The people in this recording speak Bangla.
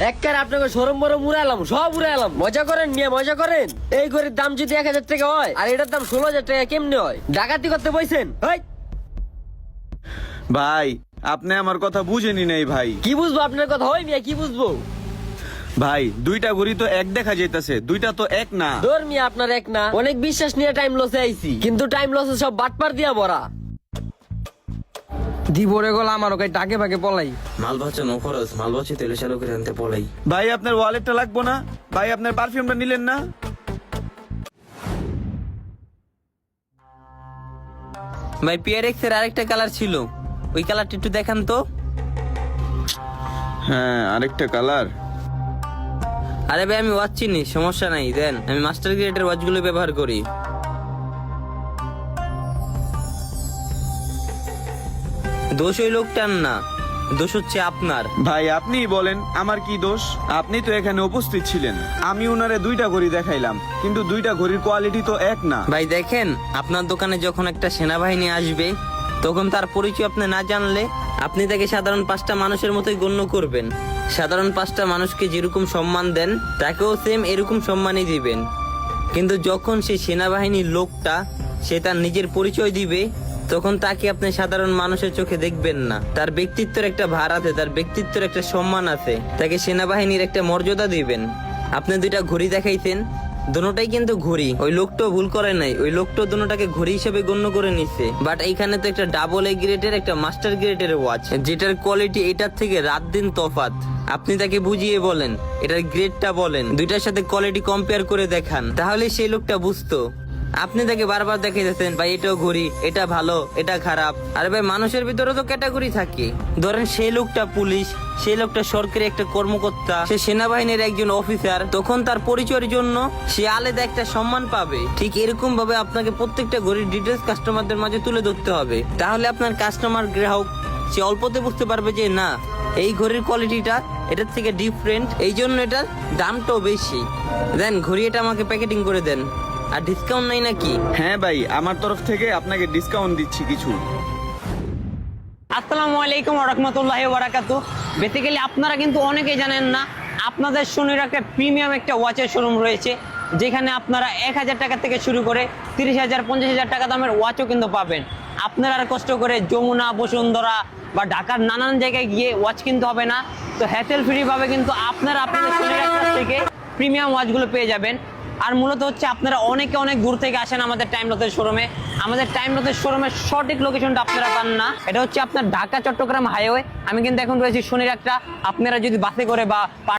একবার আপনাকে সরম বরম উড়ালাম, সব উড়ালাম। মজা করেন মিয়া, মজা করেন। এই ঘড়ির দাম যদি 1000 টাকা হয় আর এটার দাম 16,000 টাকা, কেমনে হয়? ডাকাতি করতে বইছেন? ভাই আপনি আমার কথা বুঝেনি নাই ভাই। কি বুঝবো আপনার কথা? হয় মিয়া, কি বুঝবো? ভাই দুইটা ঘড়ি তো এক দেখা যাইতাছে, দুইটা তো এক না। ধর মিয়া, আপনার এক না। অনেক বিশ্বাস নিয়ে টাইম লসে আইছি, কিন্তু টাইম লসে সব বাটপার দিয়া ভরা। দিবরে গলা আমার ওকে টাকে ভাগে পলাই। মাল বাঁচানো খরচ, মাল বাঁচি তেলে চালু করে আনতে পলাই। ভাই আপনার ওয়ালেটটা লাগবো না? ভাই আপনার পারফিউমটা নিলেন না? ভাই পিআরএক্স এর আরেকটা কালার ছিল, ওই কালারটা একটু দেখান তো। হ্যাঁ আরেকটা কালার। আরে ভাই আমি ওয়াচ চিনি, সমস্যা নাই, দেন। আমি মাস্টার গ্রেডের ওয়াচগুলো ব্যবহার করি। দোষ ওই লোকটার না, দোষ হচ্ছে আপনার। ভাই আপনিই বলেন আমার কি দোষ? আপনি তো এখানে উপস্থিত ছিলেন, আমি উনারে দুইটা ঘড়ি দেখাইলাম, কিন্তু দুইটা ঘড়ির কোয়ালিটি তো এক না। ভাই দেখেন, আপনার দোকানে যখন একটা সেনাবাহিনী আসবে তখন তার পরিচয় আপনি না জানলে আপনি তাকে সাধারণ 5টা মানুষের মতোই গণ্য করবেন। সাধারণ 5টা মানুষকে যেরকম সম্মান দেন তাকেও সেম এরকম সম্মানই দিবেন। কিন্তু যখন সেই সেনাবাহিনীর লোকটা সে তার নিজের পরিচয় দিবে তখন তাকে আপনি সাধারণ মানুষের চোখে দেখবেন না। তার ব্যক্তিত্বের একটা ভার আছে, তার ব্যক্তিত্বের একটা সম্মান আছে, তাকে সেনাবাহিনীর একটা মর্যাদা দিবেন। আপনি দুইটা ঘড়ি দেখাইছেন, দুটোটাই কিন্তু ঘড়ি। ওই লোকটাও ভুল করে নাই, ওই লোকটাও দুটোটাকে ঘড়ি হিসেবে গণ্য করে নিচ্ছে। বাট এইখানে তো একটা ডাবল এ গ্রেডের একটা মাস্টার গ্রেডের ওয়াচ, যেটার কোয়ালিটি এটার থেকে রাত দিন তফাৎ। আপনি তাকে বুঝিয়ে বলেন, এটার গ্রেডটা বলেন, দুইটার সাথে কোয়ালিটি কম্পেয়ার করে দেখান, তাহলে সেই লোকটা বুঝতো। আপনি তাকে বারবার দেখাই দিচ্ছেন ভাই এটাও ঘড়ি, এটা ভালো, এটা খারাপ। আরে ভাই মানুষের ভিতরে তো ক্যাটাগরি থাকে। ধরেন সেই লোকটা পুলিশ, সেই লোকটা সরকারি একটা কর্মকর্তা, সে সেনাবাহিনীর একজন অফিসার, তখন তার পরিচয়ের জন্য সে আলাদা একটা সম্মান পাবে। ঠিক এরকম ভাবে আপনাকে প্রত্যেকটা ঘড়ির ডিটেলস কাস্টমারদের মাঝে তুলে ধরতে হবে, তাহলে আপনার কাস্টমার গ্রাহক সে অল্পতে বুঝতে পারবে যে না, এই ঘড়ির কোয়ালিটিটা এটার থেকে ডিফারেন্ট, এই জন্য এটার দামটাও বেশি। দেন ঘড়ি এটা আমাকে প্যাকেটিং করে দেন। আর ডিসকাউন্ট নাই নাকি? হ্যাঁ ভাই আমার তরফ থেকে আপনাকে ডিসকাউন্ট দিচ্ছি কিছু। আসসালামু আলাইকুম ওয়া রাহমাতুল্লাহি ওয়া বারাকাতুহু। বেসিক্যালি আপনারা কিন্তু অনেকেই জানেন না, আপনাদের শনির একটা প্রিমিয়াম একটা ওয়াচের শোরুম রয়েছে, যেখানে আপনারা 1000 টাকা থেকে শুরু করে 30,000 50,000 টাকা দামের ওয়াচও কিন্তু পাবেন। আপনারা আর কষ্ট করে যমুনা, বসুন্ধরা বা ঢাকার নানান জায়গায় গিয়ে ওয়াচ কিনতে হবে না। তো হ্যাসেল ফ্রি ভাবে কিন্তু আপনারা আপনাদের শনির কাছ থেকে প্রিমিয়াম ওয়াচগুলো পেয়ে যাবেন। আর মূলত হচ্ছে আপনারা অনেকে অনেক দূর থেকে আসেন আমাদের টাইম লসের শোরুমে। আমাদের টাইম লসের শোরুমের সঠিক লোকেশনটা আপনারা পান না, এটা হচ্ছে আপনার ঢাকা চট্টগ্রাম হাইওয়ে। আমি কিন্তু এখন রয়েছি শনির একটা। আপনারা যদি বাসে করে বা